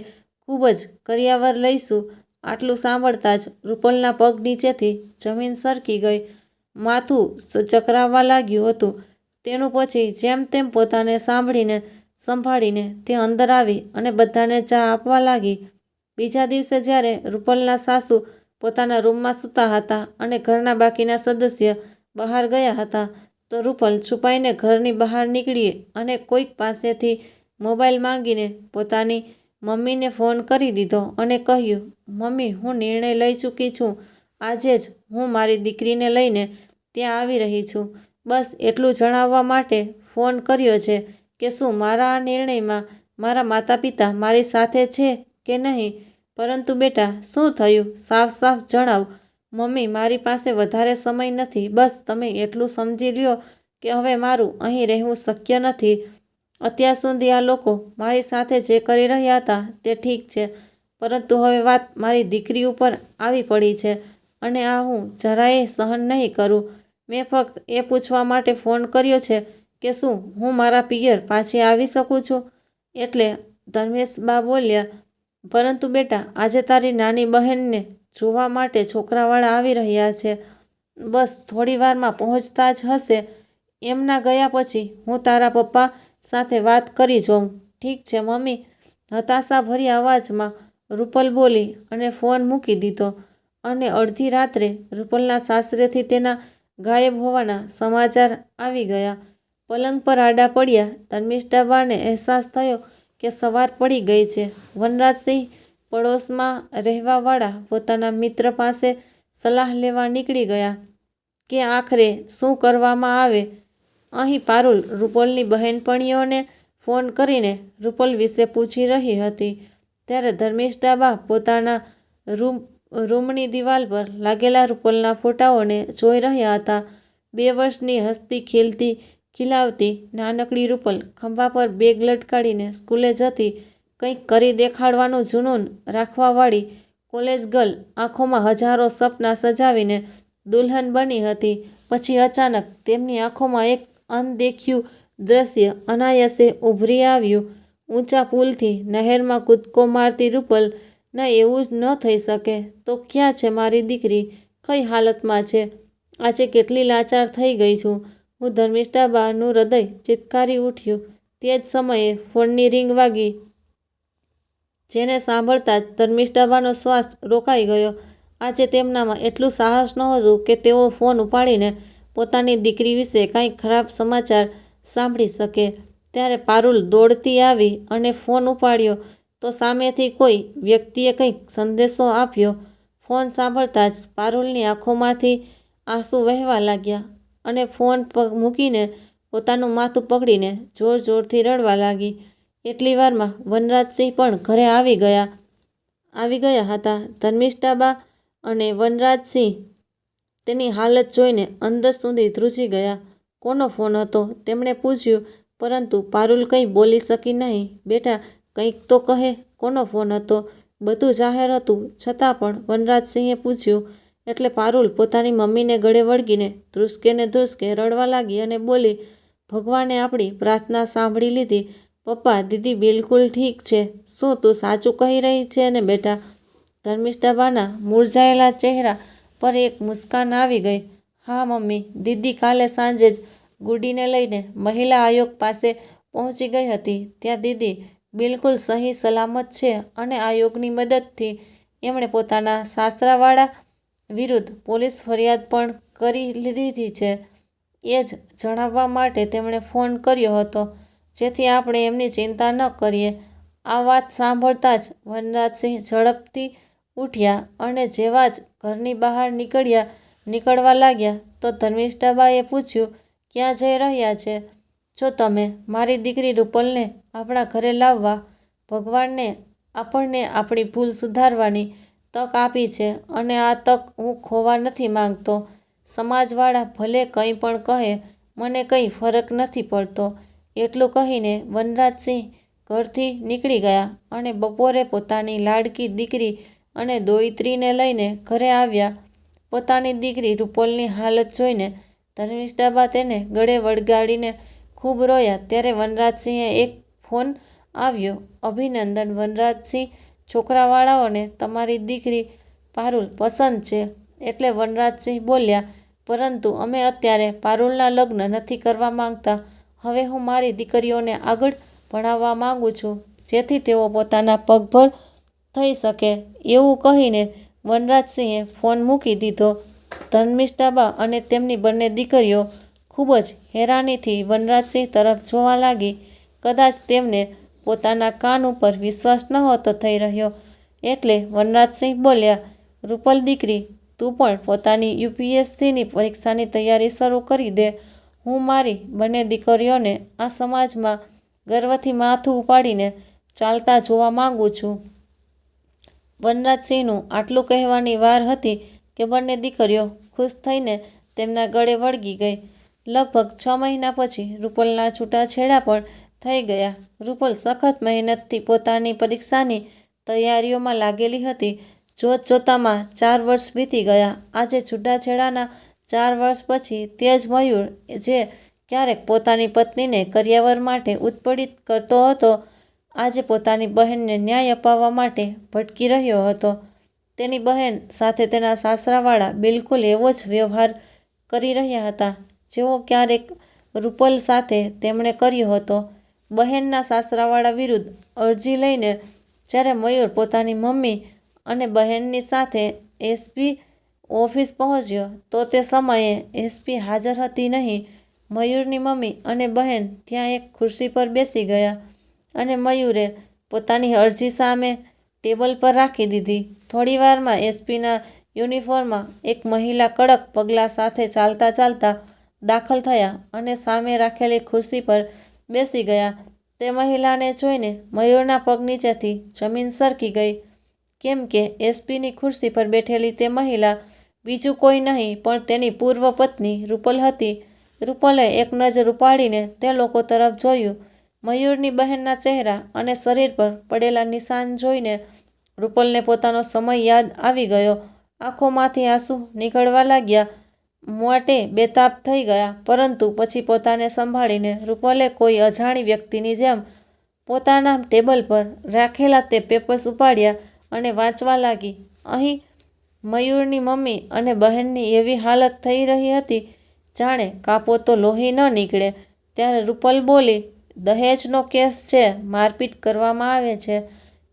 A: ખૂબ જ કરિયાવર લઈશું. આટલું સાંભળતા જ રૂપલના પગ નીચેથી જમીન સરકી ગઈ. માથું ચકરાવા લાગ્યું હતું તેનું. પછી જેમ તેમ પોતાને સંભાળીને તે અંદર આવી અને બધાને ચા આપવા લાગી. બીજા દિવસે જ્યારે રૂપલના સાસુ પોતાના રૂમમાં સૂતા હતા અને ઘરના બાકીના સદસ્ય બહાર ગયા હતા, તો રૂપલ છુપાઈને ઘરની બહાર નીકળી અને કોઈક પાસેથી મોબાઈલ માંગીને પોતાની મમ્મીને ફોન કરી દીધો અને કહ્યું, મમ્મી, હું નિર્ણય લઈ ચૂકી છું. આજે જ હું મારી દીકરીને લઈને ત્યાં આવી રહી છું. બસ એટલું જણાવવા માટે ફોન કર્યો છે કે શું મારા આ નિર્ણયમાં મારા માતા પિતા મારી સાથે છે કે નહીં? પરંતુ બેટા, શું થયું? સાફ સાફ જણાવ. મમ્મી, મારી પાસે વધારે સમય નથી. બસ તમે એટલું સમજી લ્યો કે હવે મારું અહીં રહેવું શક્ય નથી. અત્યાર સુધી આ લોકો મારી સાથે જે કરી રહ્યા હતા તે ઠીક છે, પરંતુ હવે વાત મારી દીકરી ઉપર આવી પડી છે અને આ હું જરાયે સહન નહીં કરું. મેં ફક્ત એ પૂછવા માટે ફોન કર્યો છે કે શું હું મારા પિયર પાછી આવી શકું છું? એટલે ધર્મેશબા બોલ્યા, પરંતુ બેટા, આજે તારી નાની બહેનને જોવા માટે છોકરાવાળા આવી રહ્યા છે. બસ થોડી વારમાં પહોંચતા જ હશે. એમના ગયા પછી હું તારા પપ્પા સાથે વાત કરી જોઉં. ઠીક છે મમ્મી, હતાશાભર્યા અવાજમાં રૂપલ બોલી અને ફોન મૂકી દીધો. અને અડધી રાત્રે રૂપલના સાસરેથી તેના ગાયબ હોવાના સમાચાર આવી ગયા. પલંગ પર આડા પડ્યા ધર્મિષ્ઠાબાને અહેસાસ થયો કે સવાર પડી ગઈ છે. વનરાજસિંહ પડોશમાં રહેવાવાળા પોતાના મિત્ર પાસે સલાહ લેવા નીકળી ગયા કે આખરે શું કરવામાં આવે. અહીં પારુલ રૂપલની બહેનપણીઓને ફોન કરીને રૂપલ વિશે પૂછી રહી હતી. ત્યારે ધર્મિષ્ઠાબા પોતાના રૂમની દિવાલ પર લાગેલા રૂપલના ફોટાઓને જોઈ રહ્યા હતા. 2 વર્ષની હસતી ખિલવતી નાનકડી રૂપલ ખંભા પર બેગ લટકાડીને સ્કૂલે જતી કંઈક કરી દેખાડવાનું જુનૂન રાખવાવાળી કોલેજ ગર્લ આંખોમાં હજારો સપના સજાવીને દુલ્હન બની હતી. પછી અચાનક તેમની આંખોમાં એક અનદેખ્યું દ્રશ્ય અનાયાસે ઉભરી આવ્યું. ઊંચા પુલથી નહેરમાં કૂદકો મારતી રૂપલ, ના એવું ન થઈ શકે. તો ક્યાં છે મારી દીકરી? કઈ હાલતમાં છે? આજે કેટલી લાચાર થઈ ગઈ છું હું. ધર્મિષ્ઠાબાનું હૃદય ચીતકારી ઉઠ્યું. તે જ સમયે ફોનની રિંગ વાગી, જેને સાંભળતા જ ધર્મિષ્ઠાબાનો શ્વાસ રોકાઈ ગયો. આજે તેમનામાં એટલું સાહસ નહોતું કે તેઓ ફોન ઉપાડીને પોતાની દીકરી વિશે કાંઈ ખરાબ સમાચાર સાંભળી શકે. ત્યારે પારુલ દોડતી આવી અને ફોન ઉપાડ્યો તો સામેથી કોઈ વ્યક્તિએ કંઈક સંદેશો આપ્યો. ફોન સાંભળતા જ પારુલની આંખોમાંથી આંસુ વહેવા લાગ્યા અને ફોન મૂકીને પોતાનું માથું પકડીને જોર જોરથી રડવા લાગી. એટલી વારમાં વનરાજસિંહ પણ ઘરે આવી ગયા હતા. ધર્મિષ્ઠાબા અને વનરાજસિંહ તેની હાલત જોઈને અંદર સુધી ધ્રુજી ગયા. કોનો ફોન હતો? તેમણે પૂછ્યું, પરંતુ પારુલ કંઈ બોલી શકી નહીં. બેટા, કંઈક તો કહે, કોનો ફોન હતો? બધું જાહેર હતું છતાં પણ વનરાજસિંહે પૂછ્યું એટલે પારુલ પોતાની મમ્મીને ગળે વળગીને ધ્રુસકે રડવા લાગી અને બોલી, ભગવાને આપણી પ્રાર્થના સાંભળી લીધી. પપ્પા, દીદી બિલકુલ ઠીક છે. શું તું સાચું કહી રહી છે ને બેટા? ધર્મિષ્ઠાબાના મૂરઝાયેલા ચહેરા પર એક મુસ્કાન આવી ગઈ. હા મમ્મી, દીદી કાલે સાંજે જ ગુડીને લઈને મહિલા આયોગ પાસે પહોંચી ગઈ હતી. ત્યાં દીદી બિલકુલ સહી સલામત છે અને આયોગની મદદથી એમણે પોતાના સાસરાવાળા વિરુદ્ધ પોલીસ ફરિયાદ પણ કરી લીધી છે. એ જ જણાવવા માટે તેમણે ફોન કર્યો હતો, જેથી આપણે એમની ચિંતા ન કરીએ. આ વાત સાંભળતા જ વનરાજસિંહ ઝડપથી ઉઠ્યા અને જેવા જ ઘરની બહાર નીકળવા લાગ્યા તો ધર્મિષ્ઠાબાએ પૂછ્યું, ક્યાં જઈ રહ્યા છે છો તમે? મારી દીકરી રૂપલને આપણા ઘરે લાવવા. ભગવાને આપણને આપણી ભૂલ સુધારવાની તક આપી છે અને આ તક હું ખોવા નથી માંગતો. સમાજવાળા ભલે કંઈ પણ કહે, મને કંઈ ફરક નથી પડતો. એટલું કહીને વનરાજસિંહ ઘરથી નીકળી ગયા અને બપોરે પોતાની લાડકી દીકરી અને દોહિત્રીને લઈને ઘરે આવ્યા. પોતાની દીકરી રૂપલની હાલત જોઈને ધર્મિષ્ઠાબા તેને ગળે વળગાડીને ખૂબ રોયા. ત્યારે વનરાજસિંહે એક ફોન આવ્યો. અભિનંદન વનરાજસિંહ, છોકરાવાળાઓને તમારી દીકરી પારુલ પસંદ છે. એટલે વનરાજસિંહ બોલ્યા, પરંતુ અમે અત્યારે પારુલના લગ્ન નથી કરવા માંગતા. હવે હું મારી દીકરીઓને આગળ ભણાવવા માંગુ છું, જેથી તેઓ પોતાના પગભર થઈ શકે. એવું કહીને વનરાજસિંહે ફોન મૂકી દીધો. ધર્મિષ્ઠાબા અને તેમની બંને દીકરીઓ ખૂબ જ હેરાનીથી વનરાજસિંહ તરફ જોવા લાગી. કદાચ તેમને પોતાના કાન ઉપર વિશ્વાસ નહોતો થઈ રહ્યો. એટલે વનરાજસિંહ બોલ્યા, રૂપલ દીકરી, તું પણ પોતાની UPSCની પરીક્ષાની તૈયારી શરૂ કરી દે. હું મારી બંને દીકરીઓને આ સમાજમાં ગર્વથી માથું ઉપાડીને ચાલતા જોવા માંગુ છું. વનરાજસિંહનું આટલું કહેવાની વાર હતી કે બંને દીકરીઓ ખુશ થઈને તેમના ગળે વળગી ગઈ. લગભગ 6 મહિના પછી રૂપલના છૂટાછેડા પણ થઈ ગયા. રૂપલ સખત મહેનતથી પોતાની પરીક્ષાની તૈયારીઓમાં લાગેલી હતી. જોતજોતામાં 4 વર્ષ વીતી ગયા. આજે છૂટાછેડાના 4 વર્ષ પછી તે જ મયુર, જે ક્યારેક પોતાની પત્નીને કરિયાવર માટે ઉત્પીડિત કરતો હતો, આજે પોતાની બહેનને ન્યાય અપાવવા માટે ભટકી રહ્યો હતો. તેની બહેન સાથે તેના સાસરાવાળા બિલકુલ એવો જ વ્યવહાર કરી રહ્યા હતા, જેવો ક્યારેક રૂપલ સાથે તેમણે કર્યો હતો. બહેનના સાસરાવાળા વિરુદ્ધ અરજી લઈને જ્યારે મયુર પોતાની મમ્મી અને બહેનની સાથે SP ઓફિસ પહોંચ્યો તો તે સમયે SP હાજર હતી નહીં. મયુરની મમ્મી અને બહેન ત્યાં એક ખુરશી પર બેસી ગયા અને મયુરે પોતાની અરજી સામે ટેબલ પર રાખી દીધી. થોડીવારમાં SPના યુનિફોર્મમાં એક મહિલા કડક પગલાં સાથે ચાલતા દાખલ થયા અને સામે રાખેલી ખુરશી પર બેસી ગયા. તે મહિલાને જોઈને મયુરના પગ નીચેથી જમીન સરકી ગઈ, કેમ કે SPની ખુરશી પર બેઠેલી તે મહિલા બીજું કોઈ નહીં પણ તેની પૂર્વ પત્ની રૂપલ હતી. રૂપલે એક નજર ઉપાડીને તે લોકો તરફ જોયું મયુરની બહેનના ચહેરા અને શરીર પર પડેલા નિશાન જોઈને રૂપલને પોતાનો સમય યાદ આવી ગયો. આંખોમાંથી આંસુ નીકળવા લાગ્યા. માટે બેતાબ થઈ ગયા. પરંતુ પછી પોતાને સંભાળીને રૂપલે કોઈ અજાણી વ્યક્તિની જેમ પોતાના ટેબલ પર રાખેલા તે પેપર્સ ઉપાડ્યા અને વાંચવા લાગી. અહીં મયુરની મમ્મી અને બહેનની એવી હાલત થઈ રહી હતી જાણે કાપો તો લોહી ન નીકળે. ત્યારે રૂપલ બોલી, દહેજનો કેસ છે, મારપીટ કરવામાં આવે છે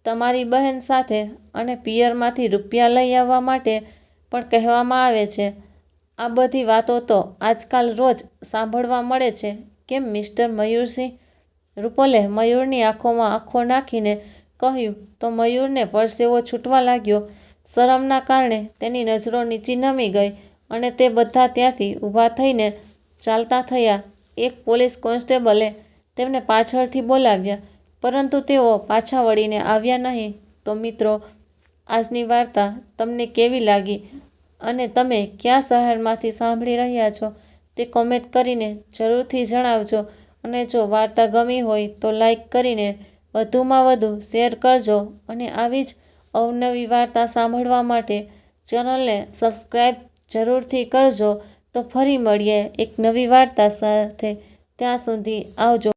A: તમારી બહેન સાથે અને પિયરમાંથી રૂપિયા લઈ આવવા માટે પણ કહેવામાં આવે છે. આ બધી વાતો તો આજકાલ રોજ સાંભળવા મળે છે કેમ મિસ્ટર મયુરસિંહ? રૂપલે મયુરની આંખોમાં આંખો નાખીને કહ્યું તો મયુરને પરસેવો છૂટવા લાગ્યો. શરમના કારણે તેની નજરો નીચી નમી ગઈ અને તે બધા ત્યાંથી ઊભા થઈને ચાલતા થયા. એક પોલીસ કોન્સ્ટેબલે તેમને પાછળથી બોલાવ્યા, પરંતુ તેઓ પાછા વળીને આવ્યા નહીં. તો મિત્રો, આજની વાર્તા તમને કેવી લાગી અને તમે કયા શહેરમાંથી સાંભળી રહ્યા છો તે કોમેન્ટ કરીને જરૂરથી જણાવજો. અને જો વાર્તા ગમી હોય તો લાઈક કરીને વધુમાં વધુ શેર કરજો અને આવી જ અવનવી વાર્તા સાંભળવા માટે ચેનલને સબસ્ક્રાઈબ જરૂરથી કરજો. તો ફરી મળીએ એક નવી વાર્તા સાથે. ત્યાં સુધી આવજો.